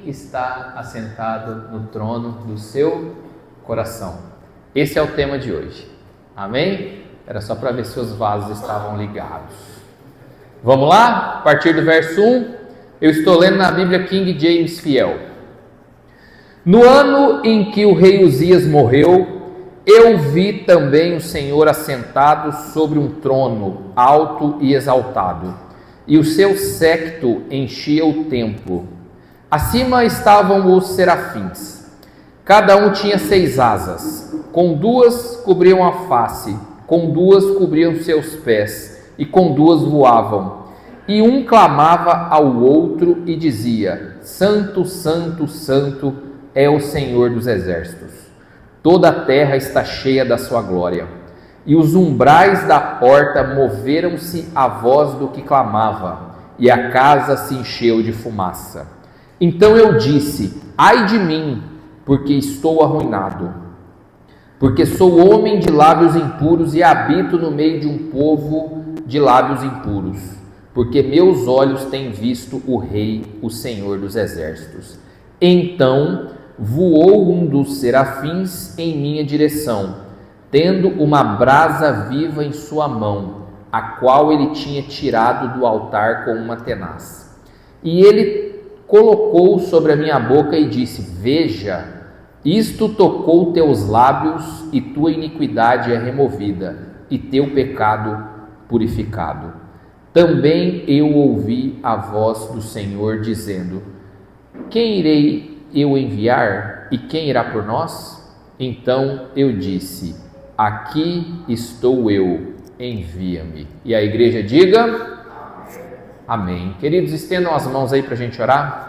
está assentado no trono do seu coração? Esse é o tema de hoje. Amém? Era só para ver se os vasos estavam ligados. Vamos lá? A partir do verso 1, eu estou lendo na Bíblia King James Fiel. No ano em que o rei Uzias morreu, eu vi também o Senhor assentado sobre um trono alto e exaltado, e o seu séquito enchia o templo. Acima estavam os serafins. Cada um tinha 6 asas. Com 2 cobriam a face, com 2 cobriam seus pés, e com 2 voavam. E um clamava ao outro e dizia: Santo, Santo, Santo é o Senhor dos exércitos. Toda a terra está cheia da sua glória. E os umbrais da porta moveram-se à voz do que clamava, e a casa se encheu de fumaça. Então eu disse: ai de mim, porque estou arruinado, porque sou homem de lábios impuros e habito no meio de um povo de lábios impuros, porque meus olhos têm visto o Rei, o Senhor dos exércitos. Então voou um dos serafins em minha direção, tendo uma brasa viva em sua mão, a qual ele tinha tirado do altar com uma tenaz. E ele colocou sobre a minha boca e disse: veja, isto tocou teus lábios, e tua iniquidade é removida, e teu pecado purificado. Também eu ouvi a voz do Senhor dizendo: quem irei eu enviar, e quem irá por nós? Então eu disse: aqui estou eu, envia-me. E a igreja diga: amém. Queridos, estendam as mãos aí para a gente orar.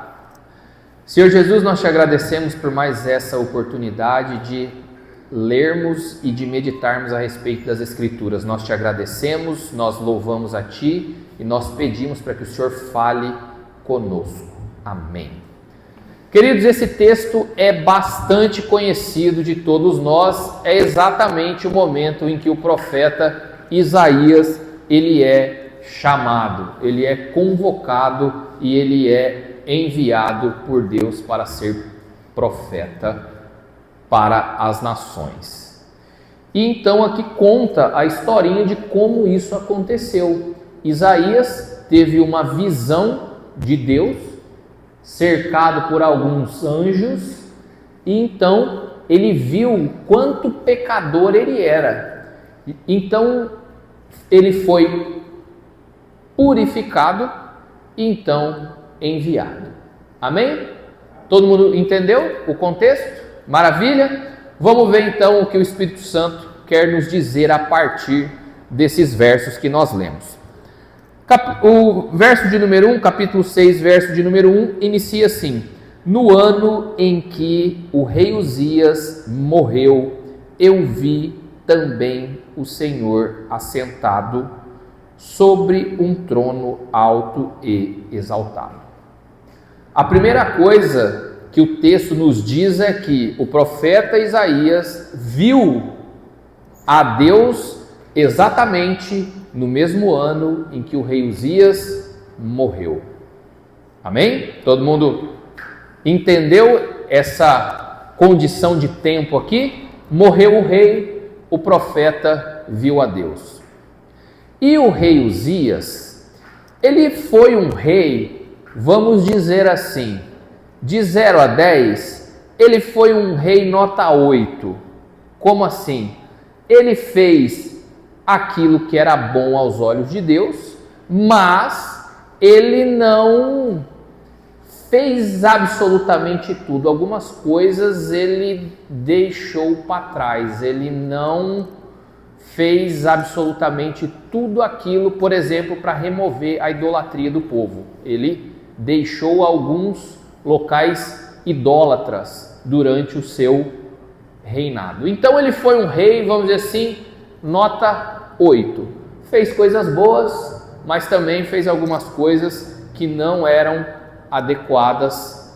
Senhor Jesus, nós te agradecemos por mais essa oportunidade de lermos e de meditarmos a respeito das Escrituras. Nós te agradecemos, nós louvamos a Ti e nós pedimos para que o Senhor fale conosco. Amém. Queridos, esse texto é bastante conhecido de todos nós. É exatamente o momento em que o profeta Isaías ele é chamado, ele é convocado e ele é enviado por Deus para ser profeta para as nações. E então aqui conta a historinha de como isso aconteceu. Isaías teve uma visão de Deus, cercado por alguns anjos, e então ele viu quanto pecador ele era. Então ele foi purificado e então enviado. Amém? Todo mundo entendeu o contexto? Maravilha? Vamos ver então o que o Espírito Santo quer nos dizer a partir desses versos que nós lemos. O verso de número 1, capítulo 6, verso de número 1, inicia assim: no ano em que o rei Uzias morreu, eu vi também o Senhor assentado sobre um trono alto e exaltado. A primeira coisa que o texto nos diz é que o profeta Isaías viu a Deus exatamente no mesmo ano em que o rei Uzias morreu. Amém? Todo mundo entendeu essa condição de tempo aqui? Morreu o rei, o profeta viu a Deus. E o rei Uzias, ele foi um rei, vamos dizer assim, de 0 a 10, ele foi um rei nota 8. Como assim? Ele fez aquilo que era bom aos olhos de Deus, mas ele não fez absolutamente tudo. Algumas coisas ele deixou para trás, ele não fez absolutamente tudo aquilo, por exemplo, para remover a idolatria do povo. Ele deixou alguns locais idólatras durante o seu reinado. Então ele foi um rei, vamos dizer assim, nota 8. Fez coisas boas, mas também fez algumas coisas que não eram adequadas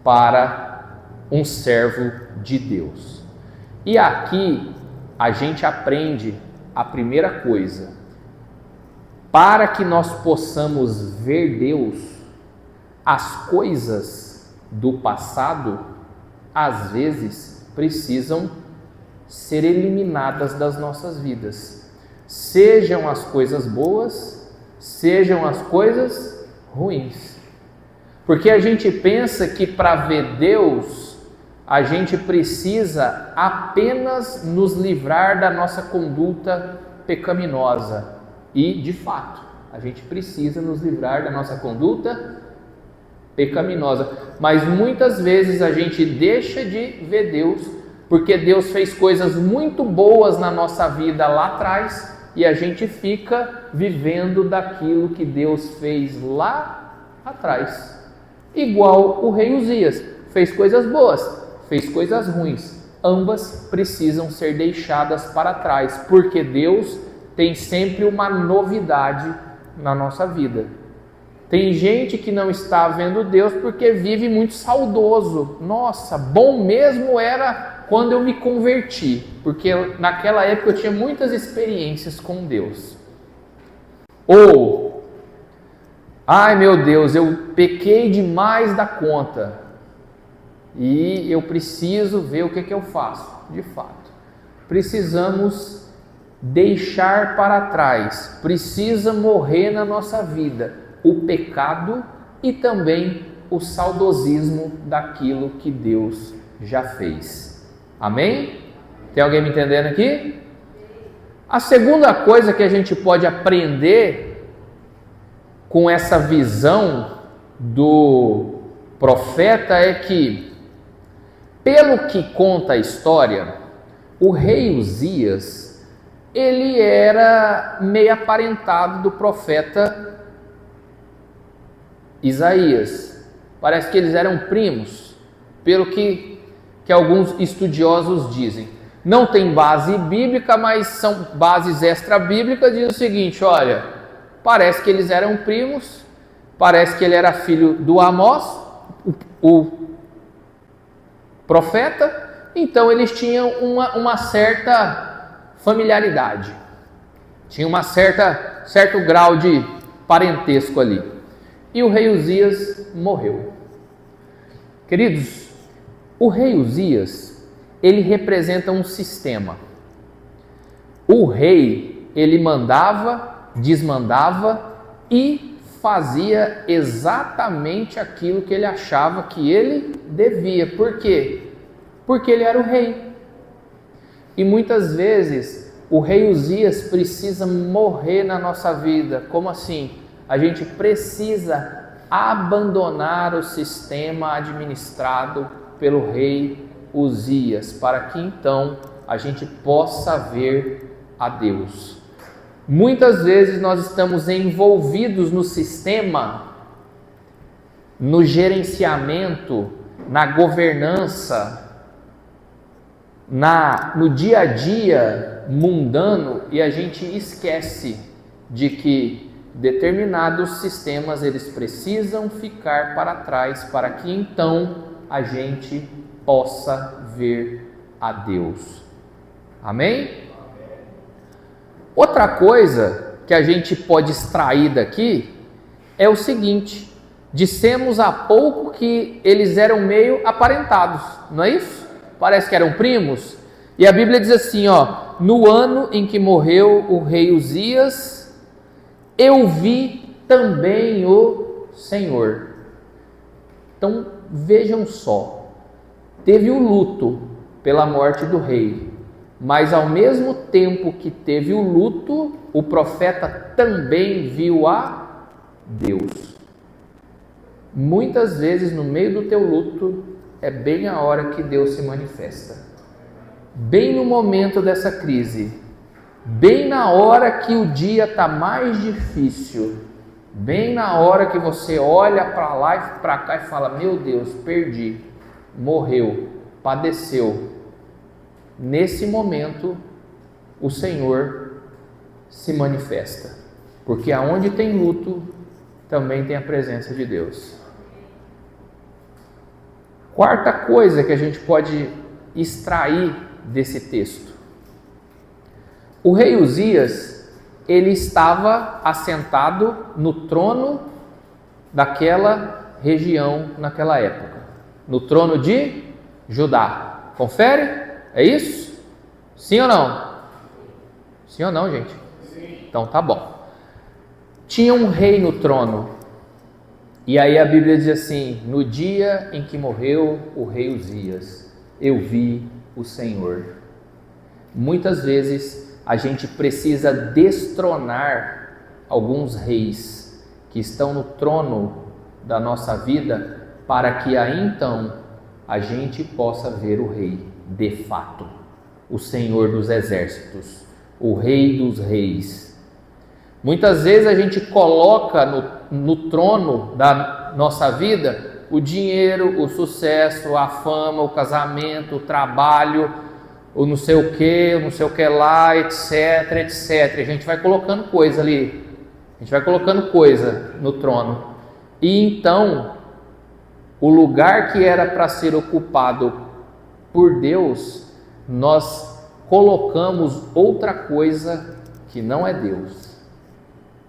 para um servo de Deus. E aqui a gente aprende a primeira coisa: para que nós possamos ver Deus, as coisas do passado, às vezes, precisam ser eliminadas das nossas vidas. Sejam as coisas boas, sejam as coisas ruins. Porque a gente pensa que para ver Deus, a gente precisa apenas nos livrar da nossa conduta pecaminosa. E, de fato, a gente precisa nos livrar da nossa conduta pecaminosa. Mas muitas vezes a gente deixa de ver Deus, porque Deus fez coisas muito boas na nossa vida lá atrás, e a gente fica vivendo daquilo que Deus fez lá atrás. Igual o rei Uzias, fez coisas boas, fez coisas ruins. Ambas precisam ser deixadas para trás, porque Deus tem sempre uma novidade na nossa vida. Tem gente que não está vendo Deus porque vive muito saudoso. Nossa, bom mesmo era quando eu me converti, porque naquela época eu tinha muitas experiências com Deus. Ou, ai meu Deus, eu pequei demais da conta e eu preciso ver o que eu faço. De fato, precisamos deixar para trás, precisa morrer na nossa vida o pecado e também o saudosismo daquilo que Deus já fez. Amém? Tem alguém me entendendo aqui? A segunda coisa que a gente pode aprender com essa visão do profeta é que, pelo que conta a história, o rei Uzias, ele era meio aparentado do profeta Isaías. Parece que eles eram primos, pelo que alguns estudiosos dizem. Não tem base bíblica, mas são bases extra-bíblicas. Diz o seguinte, olha, parece que eles eram primos, parece que ele era filho do Amós, o profeta, então eles tinham uma certa familiaridade, tinha certo grau de parentesco ali. E o rei Uzias morreu. Queridos, o rei Uzias, ele representa um sistema. O rei, ele mandava, desmandava e fazia exatamente aquilo que ele achava que ele devia. Por quê? Porque ele era o rei. E muitas vezes o rei Uzias precisa morrer na nossa vida. Como assim? A gente precisa abandonar o sistema administrado pelo rei Uzias, para que então a gente possa ver a Deus. Muitas vezes nós estamos envolvidos no sistema, no gerenciamento, na governança, no dia a dia mundano, e a gente esquece de que determinados sistemas eles precisam ficar para trás para que então a gente possa ver a Deus. Amém? Outra coisa que a gente pode extrair daqui é o seguinte: dissemos há pouco que eles eram meio aparentados, não é isso? Parece que eram primos. E a Bíblia diz assim, ó: no ano em que morreu o rei Uzias, eu vi também o Senhor. Então vejam só, teve o luto pela morte do rei, mas ao mesmo tempo que teve o luto, o profeta também viu a Deus. Muitas vezes no meio do teu luto é bem a hora que Deus se manifesta. Bem no momento dessa crise, bem na hora que o dia está mais difícil, bem na hora que você olha para lá e para cá e fala: meu Deus, perdi, morreu, padeceu. Nesse momento, o Senhor se manifesta, porque aonde tem luto, também tem a presença de Deus. Quarta coisa que a gente pode extrair desse texto: o rei Uzias, ele estava assentado no trono daquela região naquela época. no trono de Judá. Confere? É isso? Sim ou não? Sim ou não, gente? Sim. Então tá bom. Tinha um rei no trono. E aí a Bíblia diz assim: no dia em que morreu o rei Uzias, eu vi o Senhor. Muitas vezes a gente precisa destronar alguns reis que estão no trono da nossa vida, para que aí então a gente possa ver o rei de fato, o Senhor dos exércitos, o rei dos reis. Muitas vezes a gente coloca no trono da nossa vida o dinheiro, o sucesso, a fama, o casamento, o trabalho, o não sei o que lá, etc, etc. A gente vai colocando coisa ali, a gente vai colocando coisa no trono. E então, o lugar que era para ser ocupado por Deus, nós colocamos outra coisa que não é Deus.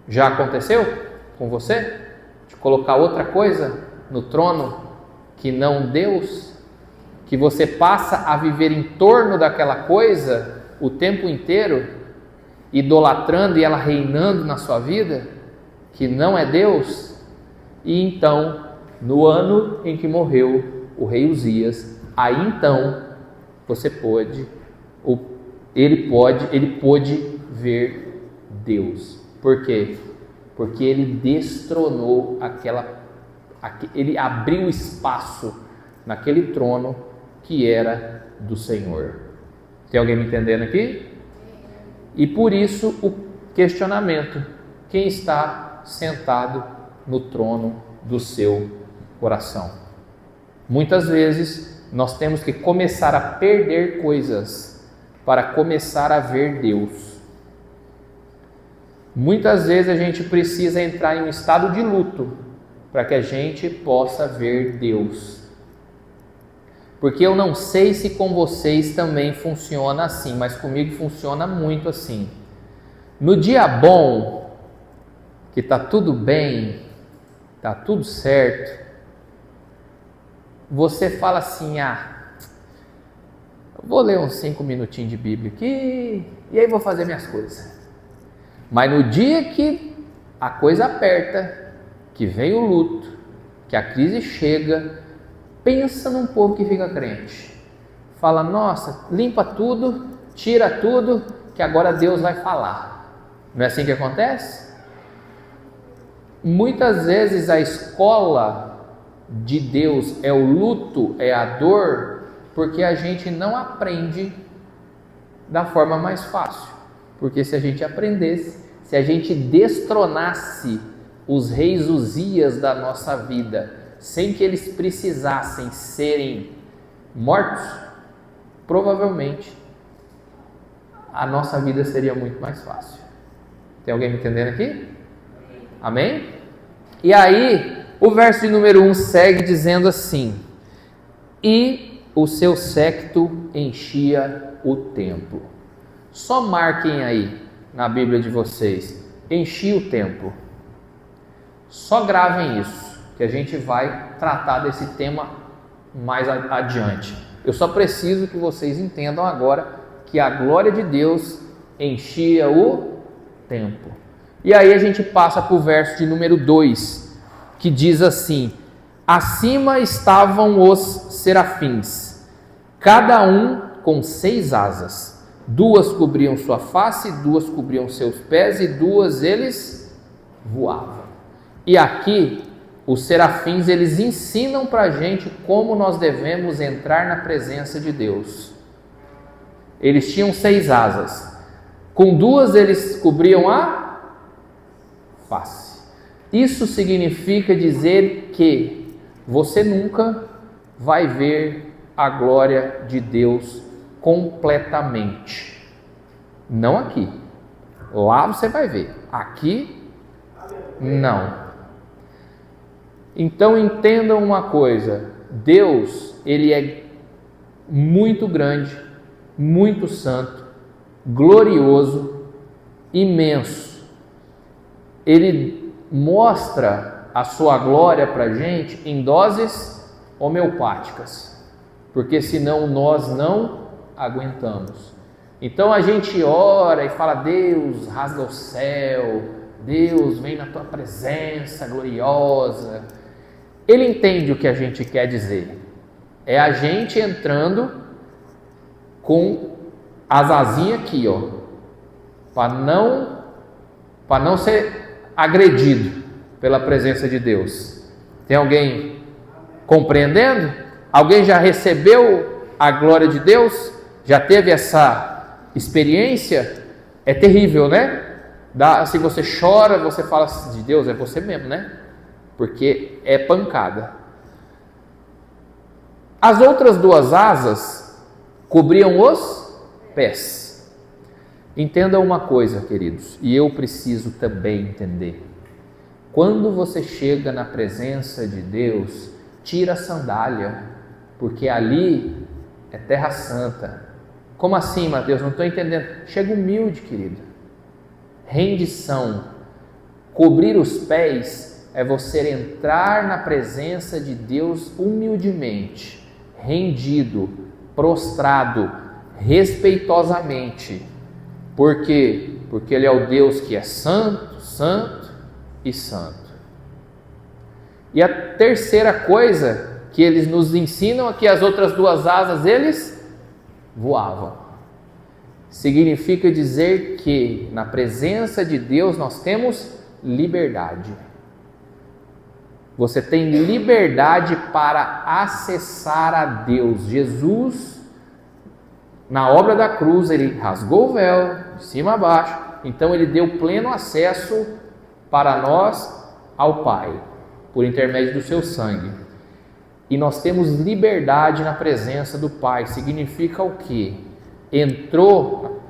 Já aconteceu com você? De colocar outra coisa no trono que não Deus? Que você passa a viver em torno daquela coisa o tempo inteiro, idolatrando e ela reinando na sua vida, que não é Deus? E então, no ano em que morreu o rei Uzias, aí então você ele pôde ver Deus. Por quê? Porque ele destronou ele abriu espaço naquele trono que era do Senhor. Tem alguém me entendendo aqui? E por isso o questionamento: quem está sentado no trono do seu coração? Muitas vezes nós temos que começar a perder coisas para começar a ver Deus. Muitas vezes a gente precisa entrar em um estado de luto para que a gente possa ver Deus. Porque eu não sei se com vocês também funciona assim, mas comigo funciona muito assim. No dia bom, que está tudo bem, está tudo certo, você fala assim: vou ler uns 5 minutinhos de Bíblia aqui, e aí vou fazer minhas coisas. Mas no dia que a coisa aperta, que vem o luto, que a crise chega, pensa num povo que fica crente. Fala: nossa, limpa tudo, tira tudo, que agora Deus vai falar. Não é assim que acontece? Muitas vezes a escola de Deus é o luto, é a dor, porque a gente não aprende da forma mais fácil. Porque se a gente aprendesse, se a gente destronasse os reis Uzias da nossa vida, sem que eles precisassem serem mortos, provavelmente a nossa vida seria muito mais fácil. Tem alguém me entendendo aqui? Amém? E aí, o verso de número 1 segue dizendo assim: e o seu séquito enchia o templo. Só marquem aí na Bíblia de vocês: enchia o templo. Só gravem isso, que a gente vai tratar desse tema mais adiante. Eu só preciso que vocês entendam agora que a glória de Deus enchia o templo. E aí a gente passa para o verso de número 2, que diz assim: acima estavam os serafins, cada um com 6 asas. 2 cobriam sua face, 2 cobriam seus pés, e 2 eles voavam. E aqui os serafins, eles ensinam para a gente como nós devemos entrar na presença de Deus. Eles tinham 6 asas. Com 2 eles cobriam a face. Isso significa dizer que você nunca vai ver a glória de Deus completamente. Não aqui. Lá você vai ver. Aqui, não. Então entendam uma coisa: Deus, ele é muito grande, muito santo, glorioso, imenso. Ele mostra a sua glória para a gente em doses homeopáticas, porque senão nós não aguentamos. Então a gente ora e fala: Deus, rasga o céu, Deus, vem na tua presença gloriosa. Ele entende o que a gente quer dizer. É a gente entrando com as asinhas aqui, ó, para não ser agredido pela presença de Deus. Tem alguém compreendendo? Alguém já recebeu a glória de Deus? Já teve essa experiência? É terrível, né? Se você chora, você fala de Deus, é você mesmo, né? Porque é pancada. As outras duas asas cobriam os pés. Entenda uma coisa, queridos, e eu preciso também entender. Quando você chega na presença de Deus, tira a sandália, porque ali é terra santa. Como assim, Mateus? Não estou entendendo. Chega humilde, querido. Rendição. Cobrir os pés é você entrar na presença de Deus humildemente, rendido, prostrado, respeitosamente. Por quê? Porque Ele é o Deus que é santo, santo e santo. E a terceira coisa que eles nos ensinam é que as outras duas asas eles voavam. Significa dizer que na presença de Deus nós temos liberdade. Você tem liberdade para acessar a Deus. Jesus, na obra da cruz, Ele rasgou o véu de cima a baixo, então Ele deu pleno acesso para nós ao Pai, por intermédio do seu sangue. E nós temos liberdade na presença do Pai. Significa o quê? Entrou,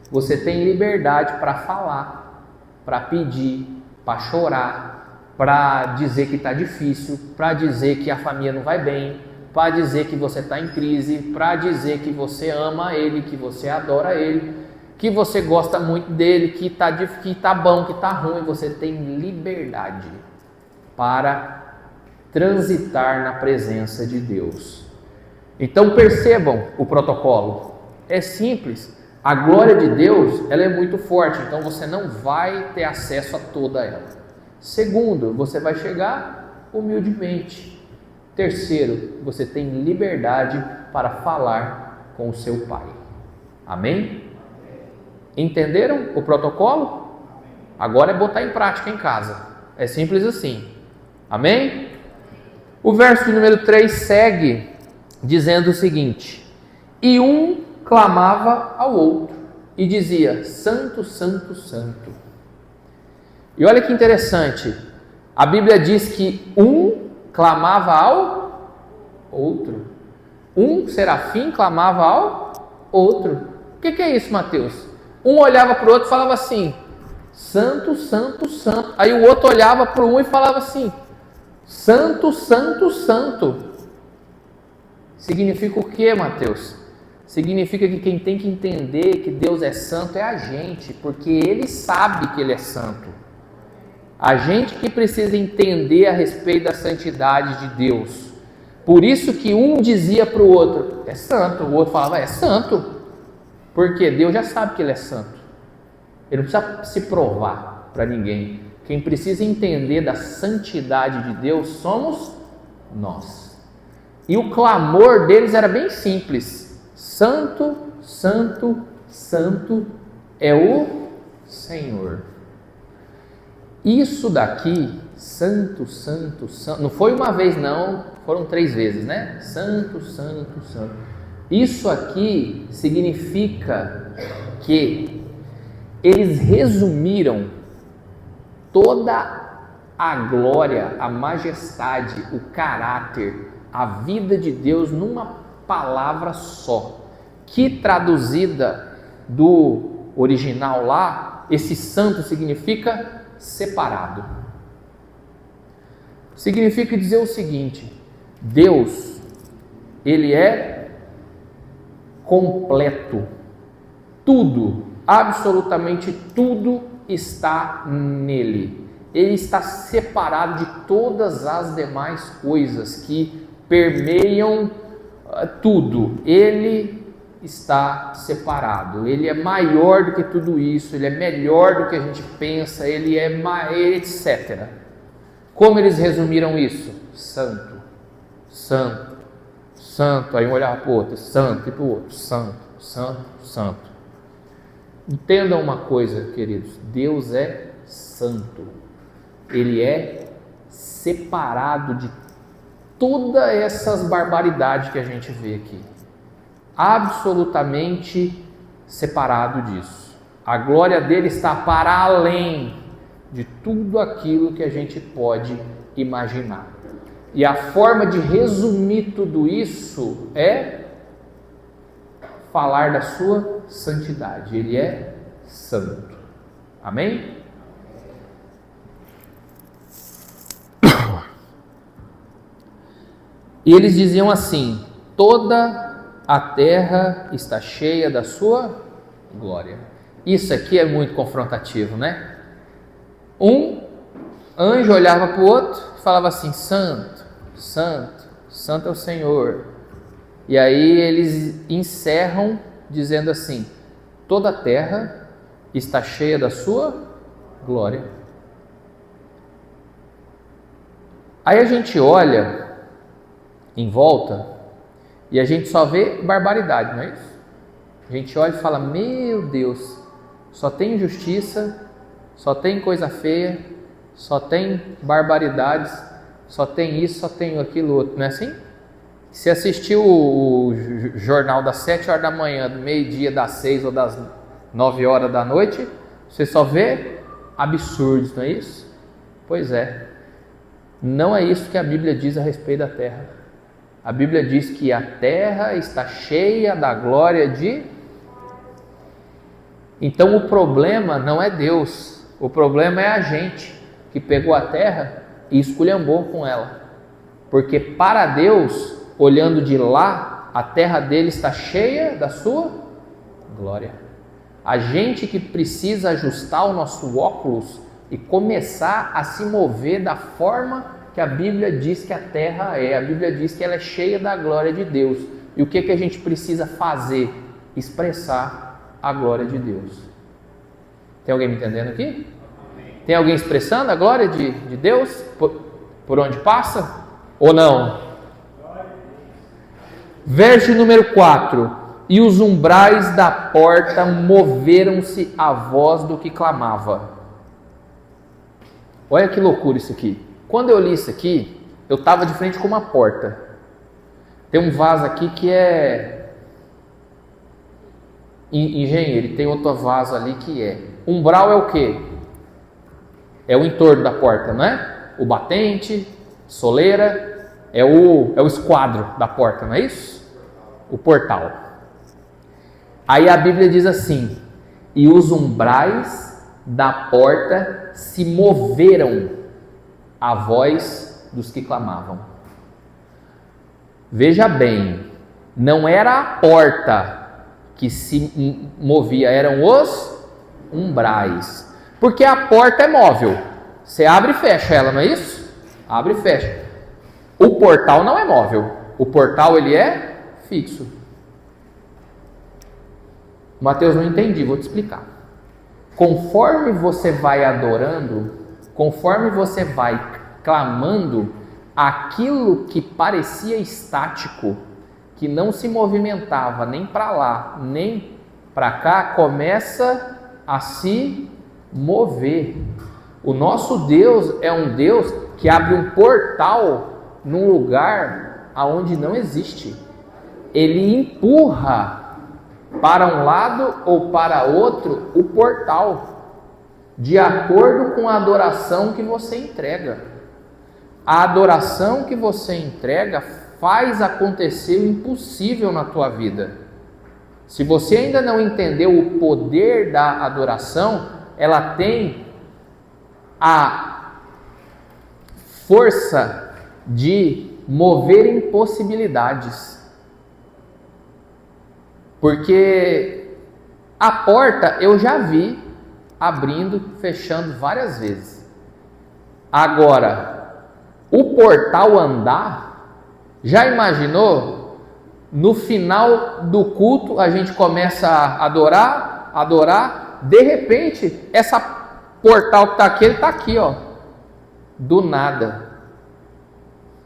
você tem liberdade para falar, para pedir, para chorar, para dizer que está difícil, para dizer que a família não vai bem, para dizer que você está em crise, para dizer que você ama Ele, que você adora Ele, que você gosta muito dEle, que está bom, que está ruim. Você tem liberdade para transitar na presença de Deus. Então percebam o protocolo. É simples. A glória de Deus, ela é muito forte, então você não vai ter acesso a toda ela. Segundo, você vai chegar humildemente. Terceiro, você tem liberdade para falar com o seu Pai. Amém? Entenderam o protocolo? Agora é botar em prática em casa. É simples assim. Amém? O verso de número 3 segue dizendo o seguinte: e um clamava ao outro e dizia: Santo, Santo, Santo. E olha que interessante, a Bíblia diz que um clamava ao outro. Um serafim clamava ao outro. O que é isso, Mateus? Um olhava para o outro e falava assim: Santo, Santo, Santo. Aí o outro olhava para um e falava assim: Santo, Santo, Santo. Significa o que, Mateus? Significa que quem tem que entender que Deus é santo é a gente, porque Ele sabe que Ele é santo. A gente que precisa entender a respeito da santidade de Deus. Por isso que um dizia para o outro: é santo. O outro falava: é santo. Porque Deus já sabe que Ele é santo. Ele não precisa se provar para ninguém. Quem precisa entender da santidade de Deus somos nós. E o clamor deles era bem simples: Santo, Santo, Santo é o Senhor. Isso daqui, Santo, Santo, Santo, não foi uma vez não, foram 3 vezes, né? Santo, Santo, Santo. Isso aqui significa que eles resumiram toda a glória, a majestade, o caráter, a vida de Deus numa palavra só, que traduzida do original lá, esse santo significa separado. Significa dizer o seguinte: Deus, Ele é completo. Tudo, absolutamente tudo está nele. ele está separado de todas as demais coisas que permeiam tudo. Ele está separado, ele é maior do que tudo isso, ele é melhor do que a gente pensa, ele é etc. Como eles resumiram isso? Santo, santo, santo. Aí um olhava para o outro, santo, e para o outro, santo, santo, santo. Entendam uma coisa, queridos, Deus é santo, ele é separado de todas essas barbaridades que a gente vê aqui, absolutamente separado disso. A glória dele está para além de tudo aquilo que a gente pode imaginar. E a forma de resumir tudo isso é falar da sua santidade. Ele é santo. Amém? E eles diziam assim: toda a terra está cheia da sua glória. Isso aqui é muito confrontativo, né? Um anjo olhava para o outro e falava assim: santo, santo, santo é o Senhor. E aí eles encerram dizendo assim: toda a terra está cheia da sua glória. Aí a gente olha em volta e a gente só vê barbaridade, não é isso? A gente olha e fala: meu Deus, só tem injustiça, só tem coisa feia, só tem barbaridades, só tem isso, só tem aquilo outro, não é assim? Se assistiu o jornal das 7 horas da manhã, do meio-dia, das 6 ou das 9 horas da noite, você só vê absurdos, não é isso? Pois é, não é isso que a Bíblia diz a respeito da terra. A Bíblia diz que a terra está cheia da glória de... Então o problema não é Deus, o problema é a gente que pegou a terra e esculhambou com ela. Porque para Deus, olhando de lá, a terra dele está cheia da sua glória. A gente que precisa ajustar o nosso óculos e começar a se mover da forma que a Bíblia diz que a terra é. A Bíblia diz que ela é cheia da glória de Deus. E o que a gente precisa fazer? Expressar a glória de Deus. Tem alguém me entendendo aqui? Tem alguém expressando a glória de Deus por onde passa? Ou não? Verso número 4: e os umbrais da porta moveram-se à voz do que clamava. Olha que loucura isso aqui. Quando eu li isso aqui, eu estava de frente com uma porta. Tem um vaso aqui que é engenheiro, e tem outro vaso ali que é. Umbral é o quê? É o entorno da porta, não é? O batente, soleira, é o esquadro da porta, não é isso? O portal. Aí a Bíblia diz assim: e os umbrais da porta se moveram à voz dos que clamavam. Veja bem, não era a porta que se movia, eram os umbrais. Porque a porta é móvel, você abre e fecha ela, não é isso? Abre e fecha. O portal não é móvel, o portal ele é fixo. Mateus, não entendi, vou te explicar. Conforme você vai adorando, conforme você vai clamando, aquilo que parecia estático, que não se movimentava nem para lá, nem para cá, começa a se mover. O nosso Deus é um Deus que abre um portal num lugar aonde não existe. Ele empurra para um lado ou para outro o portal, de acordo com a adoração que você entrega. A adoração que você entrega faz acontecer o impossível na tua vida. Se você ainda não entendeu o poder da adoração, ela tem a força de mover impossibilidades. Porque a porta eu já vi abrindo, fechando várias vezes. Agora, o portal andar, já imaginou? No final do culto a gente começa a adorar, de repente, essa portal que está aqui, ele está aqui, ó, do nada.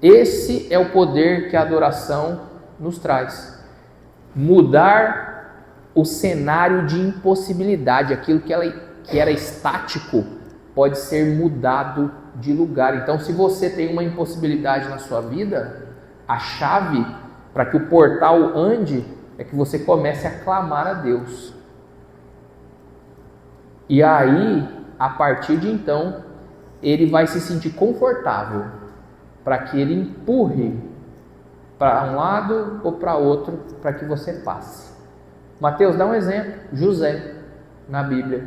Esse é o poder que a adoração nos traz. Mudar o cenário de impossibilidade, aquilo que era estático, pode ser mudado de lugar. Então, se você tem uma impossibilidade na sua vida, a chave para que o portal ande é que você comece a clamar a Deus. E aí, a partir de então, ele vai se sentir confortável para que ele empurre para um lado ou para outro para que você passe. Mateus dá um exemplo. José, na Bíblia,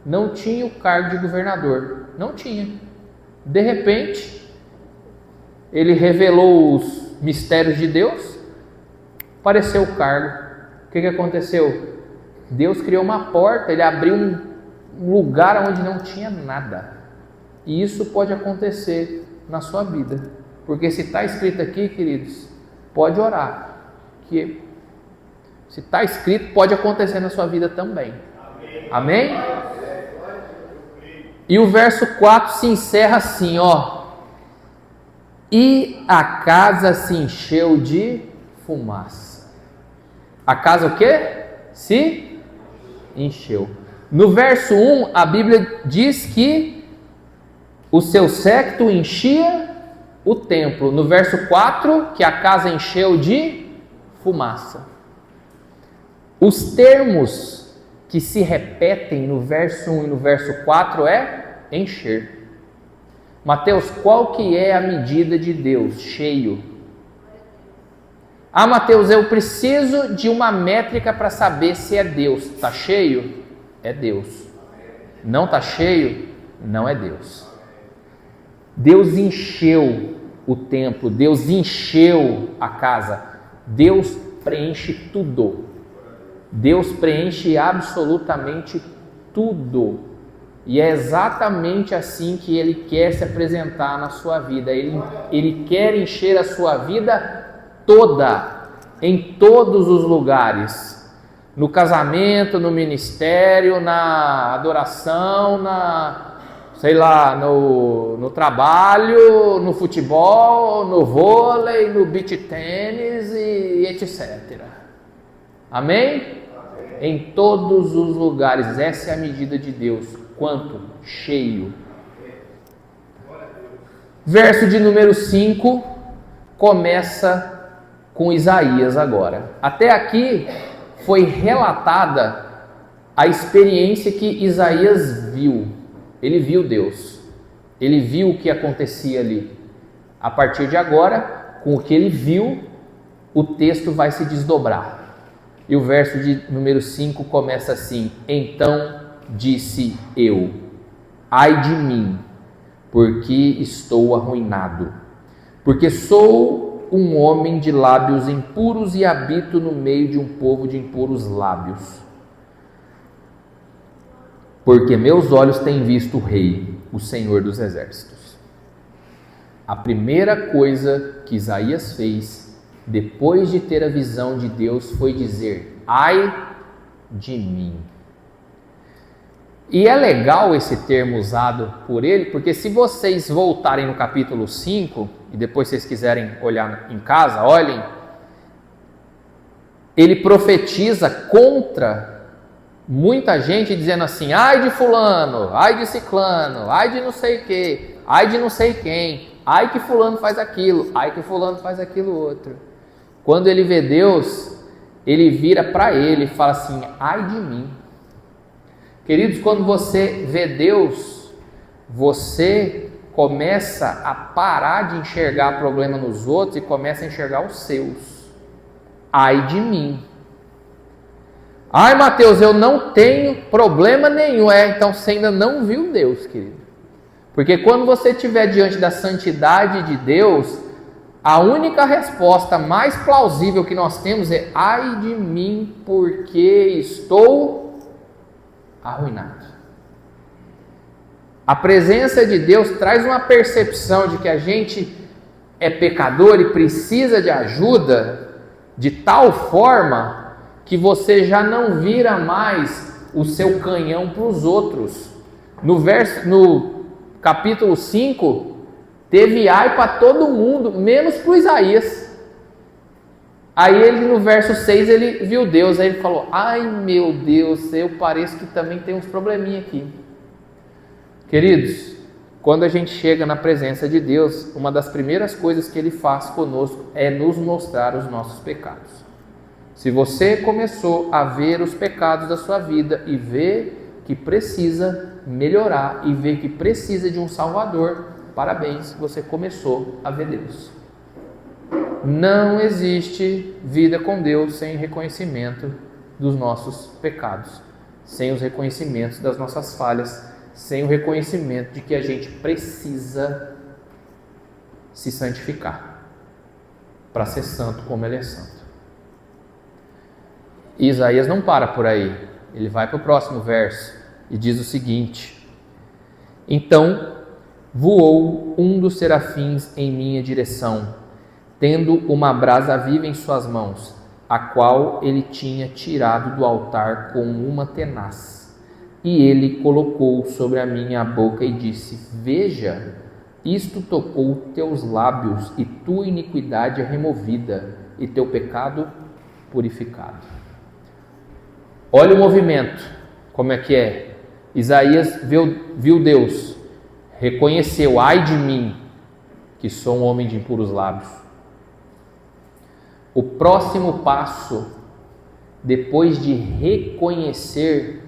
não tinha o cargo de governador. Não tinha. De repente, ele revelou os mistérios de Deus, apareceu o cargo. O que aconteceu? Deus criou uma porta, ele abriu um lugar onde não tinha nada. E isso pode acontecer na sua vida. Porque se está escrito aqui, queridos, pode orar. Que se está escrito, pode acontecer na sua vida também. Amém? E o verso 4 se encerra assim, ó. E a casa se encheu de fumaça. A casa o quê? Se encheu. No verso 1, a Bíblia diz que o seu séquito enchia o templo. No verso 4, que a casa encheu de fumaça. Os termos que se repetem no verso 1 e no verso 4 é encher. Mateus, qual que é a medida de Deus? Cheio. Ah, Mateus, eu preciso de uma métrica para saber se é Deus. Está cheio? É Deus. Não está cheio? Não é Deus. Deus encheu o templo, Deus encheu a casa, Deus preenche tudo. Deus preenche absolutamente tudo. E é exatamente assim que Ele quer se apresentar na sua vida. Ele quer encher a sua vida toda, em todos os lugares. No casamento, no ministério, na adoração, no trabalho, no futebol, no vôlei, no beach tênis e etc. Amém? Em todos os lugares, essa é a medida de Deus. Quanto? Cheio. Verso de número 5 começa com Isaías agora. Até aqui foi relatada a experiência que Isaías viu. Ele viu Deus. Ele viu o que acontecia ali. A partir de agora, com o que ele viu, o texto vai se desdobrar. E o verso de número 5 começa assim: Então disse eu, ai de mim, porque estou arruinado, porque sou um homem de lábios impuros e habito no meio de um povo de impuros lábios. Porque meus olhos têm visto o Rei, o Senhor dos Exércitos. A primeira coisa que Isaías fez, depois de ter a visão de Deus, foi dizer: ai de mim. E é legal esse termo usado por ele, porque se vocês voltarem no capítulo 5, e depois vocês quiserem olhar em casa, olhem, ele profetiza contra muita gente, dizendo assim: ai de fulano, ai de ciclano, ai de não sei o que, ai de não sei quem, ai que fulano faz aquilo, ai que fulano faz aquilo outro. Quando ele vê Deus, ele vira para ele e fala assim: ai de mim. Queridos, quando você vê Deus, você começa a parar de enxergar problema nos outros e começa a enxergar os seus. Ai de mim. Ai, Mateus, eu não tenho problema nenhum. Então você ainda não viu Deus, querido. Porque quando você estiver diante da santidade de Deus, a única resposta mais plausível que nós temos é: ai de mim, porque estou arruinado. A presença de Deus traz uma percepção de que a gente é pecador e precisa de ajuda, de tal forma que você já não vira mais o seu canhão para os outros. No capítulo 5, teve ai para todo mundo, menos para Isaías. Aí ele, no verso 6, ele viu Deus, aí ele falou: ai meu Deus, eu pareço que também tem uns probleminha aqui. Queridos, quando a gente chega na presença de Deus, uma das primeiras coisas que Ele faz conosco é nos mostrar os nossos pecados. Se você começou a ver os pecados da sua vida e ver que precisa melhorar e ver que precisa de um Salvador, parabéns, você começou a ver Deus. Não existe vida com Deus sem reconhecimento dos nossos pecados, sem os reconhecimentos das nossas falhas, sem o reconhecimento de que a gente precisa se santificar para ser santo como Ele é santo. E Isaías não para por aí, ele vai para o próximo verso e diz o seguinte: então voou um dos serafins em minha direção, tendo uma brasa viva em suas mãos, a qual ele tinha tirado do altar com uma tenaz. E ele colocou sobre a minha boca e disse: veja, isto tocou teus lábios, e tua iniquidade é removida, e teu pecado purificado. Olha o movimento, como é que é? Isaías viu Deus, reconheceu: ai de mim, que sou um homem de impuros lábios. O próximo passo, depois de reconhecer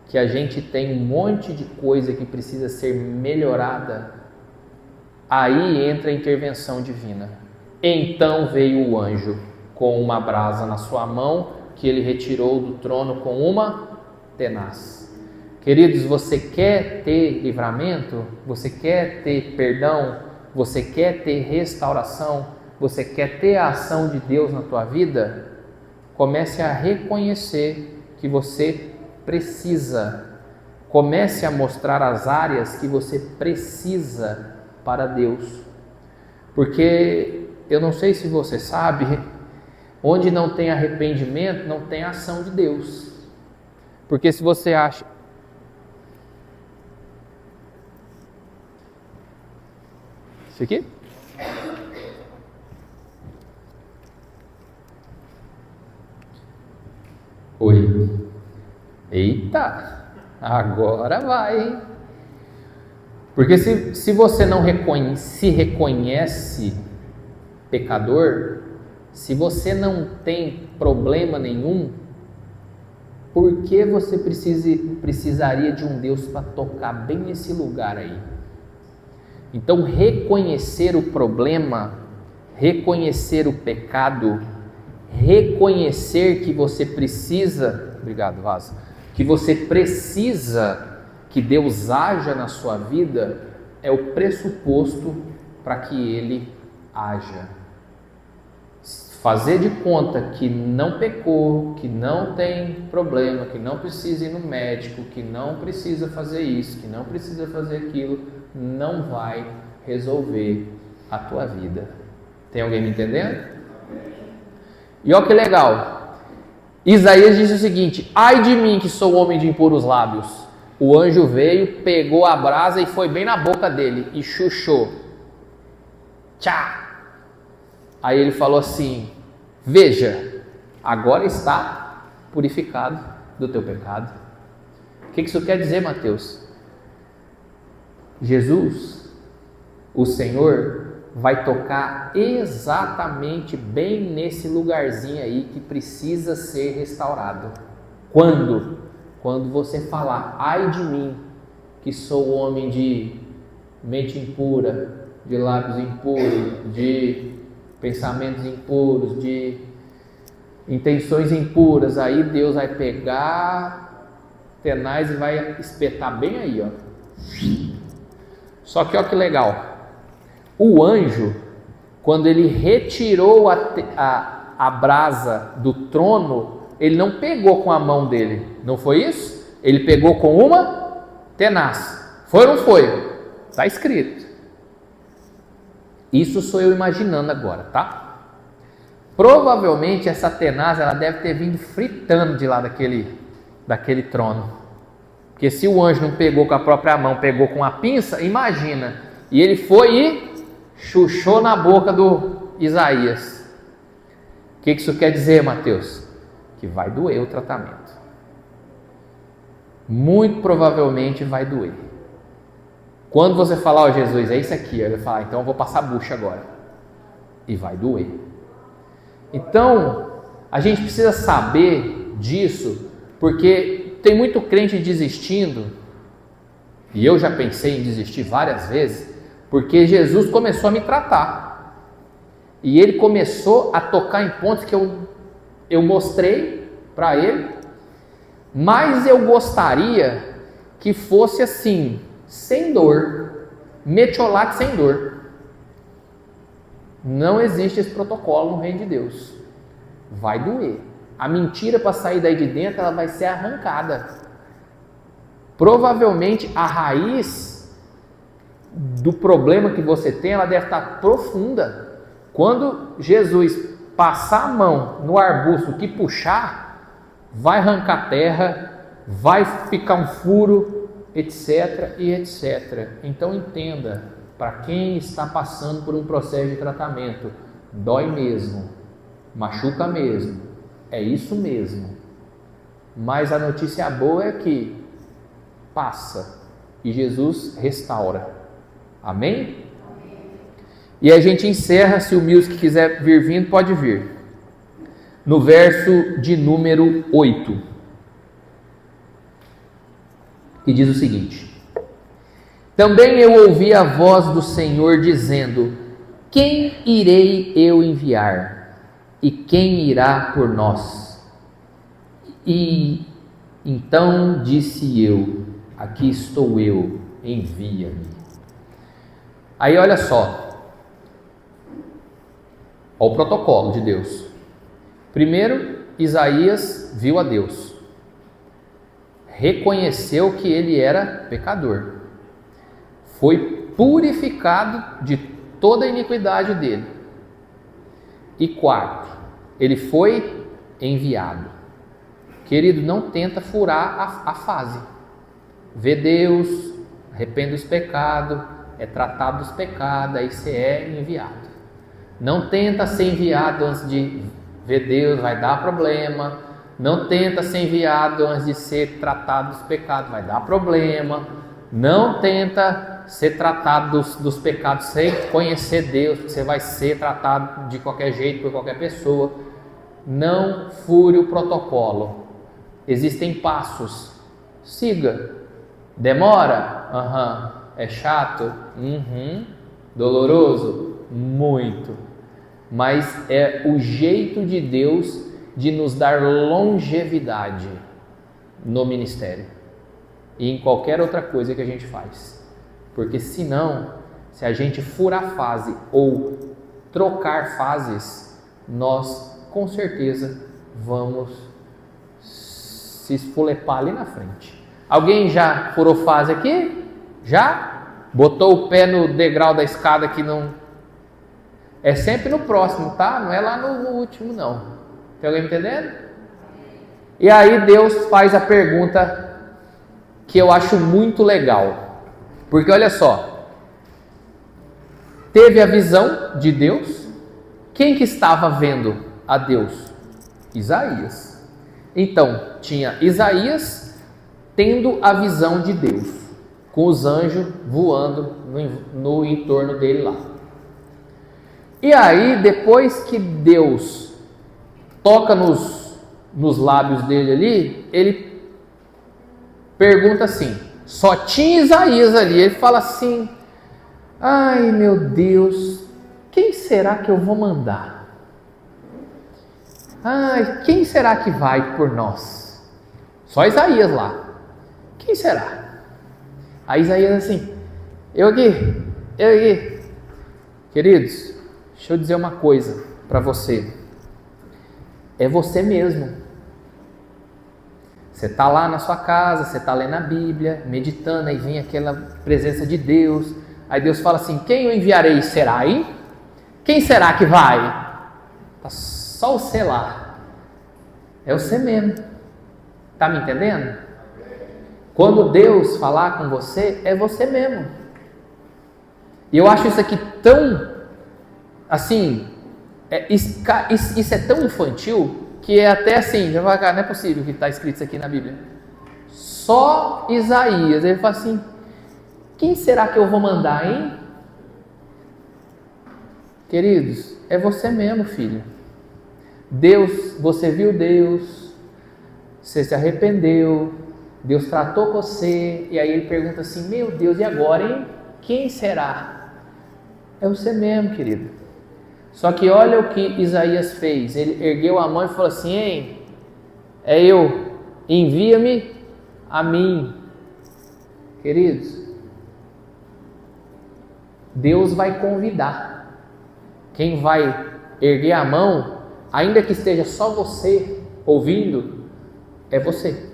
que a gente tem um monte de coisa que precisa ser melhorada, aí entra a intervenção divina. Então veio o anjo com uma brasa na sua mão, que ele retirou do trono com uma tenaz. Queridos, você quer ter livramento? Você quer ter perdão? Você quer ter restauração? Você quer ter a ação de Deus na tua vida? Comece a reconhecer que você precisa. Comece a mostrar as áreas que você precisa para Deus. Porque eu não sei se você sabe, onde não tem arrependimento, não tem ação de Deus. Porque se você acha... Isso aqui? Oi. Eita, agora vai, hein? Porque se você não se reconhece pecador, se você não tem problema nenhum, por que você precisaria de um Deus para tocar bem nesse lugar aí? Então, reconhecer o problema, reconhecer o pecado, reconhecer que você precisa... Obrigado, Vaso. Que você precisa que Deus haja na sua vida, é o pressuposto para que Ele haja. Fazer de conta que não pecou, que não tem problema, que não precisa ir no médico, que não precisa fazer isso, que não precisa fazer aquilo, não vai resolver a tua vida. Tem alguém me entendendo? E olha que legal. Isaías disse o seguinte: ai de mim que sou homem de impuros lábios. O anjo veio, pegou a brasa e foi bem na boca dele e chuchou. Tchá! Aí ele falou assim: veja, agora está purificado do teu pecado. O que isso quer dizer, Mateus? Jesus, o Senhor, vai tocar exatamente bem nesse lugarzinho aí que precisa ser restaurado. Quando? Quando você falar: ai de mim, que sou homem de mente impura, de lábios impuros, de pensamentos impuros, de intenções impuras. Aí Deus vai pegar tenaz e vai espetar bem aí, ó. Só que olha que legal. O anjo, quando ele retirou a brasa do trono, ele não pegou com a mão dele, não foi isso? Ele pegou com uma tenaz. Foi ou não foi? Está escrito. Isso sou eu imaginando agora, tá? Provavelmente essa tenaz, ela deve ter vindo fritando de lá daquele trono. Porque se o anjo não pegou com a própria mão, pegou com a pinça, imagina. E ele foi e chuchou na boca do Isaías. O que isso quer dizer, Mateus? Que vai doer o tratamento. Muito provavelmente vai doer. Quando você falar, ó, Jesus, é isso aqui, ele vai falar, então eu vou passar bucha agora. E vai doer. Então, a gente precisa saber disso, porque tem muito crente desistindo, e eu já pensei em desistir várias vezes, porque Jesus começou a me tratar. E ele começou a tocar em pontos que eu mostrei para ele, mas eu gostaria que fosse assim, sem dor, metiolate sem dor. Não existe esse protocolo no reino de Deus. Vai doer. A mentira para sair daí de dentro, ela vai ser arrancada. Provavelmente a raiz do problema que você tem, ela deve estar profunda. Quando Jesus passar a mão no arbusto que puxar, vai arrancar terra, vai ficar um furo, etc e etc. Então entenda, para quem está passando por um processo de tratamento, dói mesmo, machuca mesmo, é isso mesmo. Mas a notícia boa é que passa e Jesus restaura. Amém? E a gente encerra, se o music quiser vir vindo, pode vir. No verso de número 8. E diz o seguinte: também eu ouvi a voz do Senhor dizendo: quem irei eu enviar? E quem irá por nós? E então disse eu: aqui estou eu, envia-me. Aí olha só, olha o protocolo de Deus. Primeiro, Isaías viu a Deus, reconheceu que ele era pecador, foi purificado de toda a iniquidade dele. E quarto, ele foi enviado. Querido, não tenta furar a fase. Vê Deus, arrepende dos pecados, é tratado dos pecados, aí você é enviado. Não tenta ser enviado antes de ver Deus, vai dar problema. Não tenta ser enviado antes de ser tratado dos pecados, vai dar problema. Não tenta ser tratado dos pecados sem conhecer Deus, porque você vai ser tratado de qualquer jeito por qualquer pessoa. Não fure o protocolo. Existem passos. Siga. Demora? É chato? Doloroso? Muito. Mas é o jeito de Deus de nos dar longevidade no ministério e em qualquer outra coisa que a gente faz. Porque senão, se a gente furar fase ou trocar fases, nós com certeza vamos se esfolepar ali na frente. Alguém já furou fase aqui? Já? Botou o pé no degrau da escada que não... É sempre no próximo, tá? Não é lá no último, não. Tem alguém me entendendo? E aí Deus faz a pergunta que eu acho muito legal. Porque olha só, teve a visão de Deus. Quem que estava vendo a Deus? Isaías. Então, tinha Isaías tendo a visão de Deus, com os anjos voando no entorno dele lá. E aí, depois que Deus toca nos lábios dele ali, ele pergunta assim, só tinha Isaías ali, ele fala assim, ai meu Deus, quem será que eu vou mandar? Ai, quem será que vai por nós? Só Isaías lá. Quem será? Aí Isaías assim, eu aqui. Queridos, deixa eu dizer uma coisa para você. É você mesmo. Você está lá na sua casa, você está lendo a Bíblia, meditando, aí vem aquela presença de Deus. Aí Deus fala assim: quem eu enviarei será, hein? Quem será que vai? Está só você lá. É você mesmo. Está me entendendo? Quando Deus falar com você, é você mesmo. E eu acho isso aqui tão, assim, isso é tão infantil, que é até assim, não é possível que está escrito isso aqui na Bíblia. Só Isaías, ele fala assim: quem será que eu vou mandar, hein? Queridos, é você mesmo, filho. Deus, você viu Deus, você se arrependeu, Deus tratou com você, e aí ele pergunta assim: meu Deus, e agora, hein? Quem será? É você mesmo, querido. Só que olha o que Isaías fez. Ele ergueu a mão e falou assim: ei, é eu, envia-me a mim. Queridos, Deus vai convidar. Quem vai erguer a mão, ainda que esteja só você ouvindo, é você.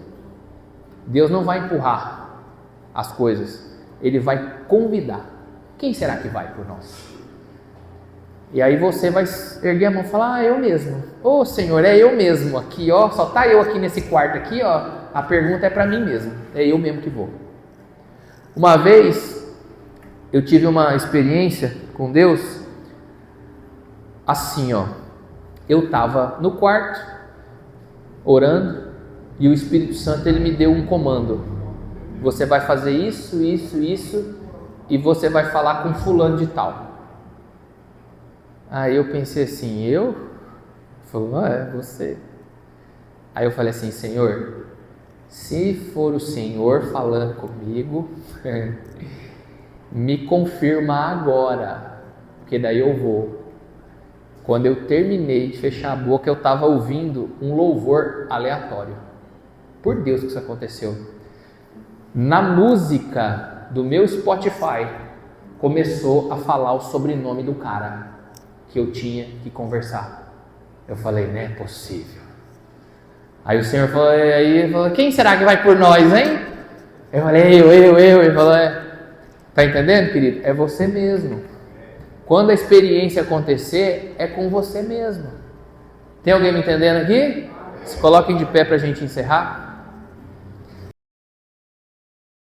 Deus não vai empurrar as coisas, Ele vai convidar. Quem será que vai por nós? E aí você vai erguer a mão e falar: eu mesmo. Ô Senhor, é eu mesmo aqui, ó. Só tá eu aqui nesse quarto aqui, ó. A pergunta é para mim mesmo. É eu mesmo que vou. Uma vez eu tive uma experiência com Deus assim, ó. Eu estava no quarto orando e o Espírito Santo ele me deu um comando: você vai fazer isso, isso, isso, e você vai falar com fulano de tal. Aí eu pensei assim: eu? Ele falou: é você. Aí eu falei assim: Senhor, se for o Senhor falando comigo, me confirma agora, porque daí eu vou. Quando eu terminei de fechar a boca, eu estava ouvindo um louvor aleatório. Por Deus que isso aconteceu. Na música do meu Spotify, começou a falar o sobrenome do cara que eu tinha que conversar. Eu falei: não é possível. Aí o Senhor falou, ele falou: quem será que vai por nós, hein? Eu falei: eu. Ele falou: tá entendendo, querido? É você mesmo. Quando a experiência acontecer, é com você mesmo. Tem alguém me entendendo aqui? Se coloquem de pé para a gente encerrar.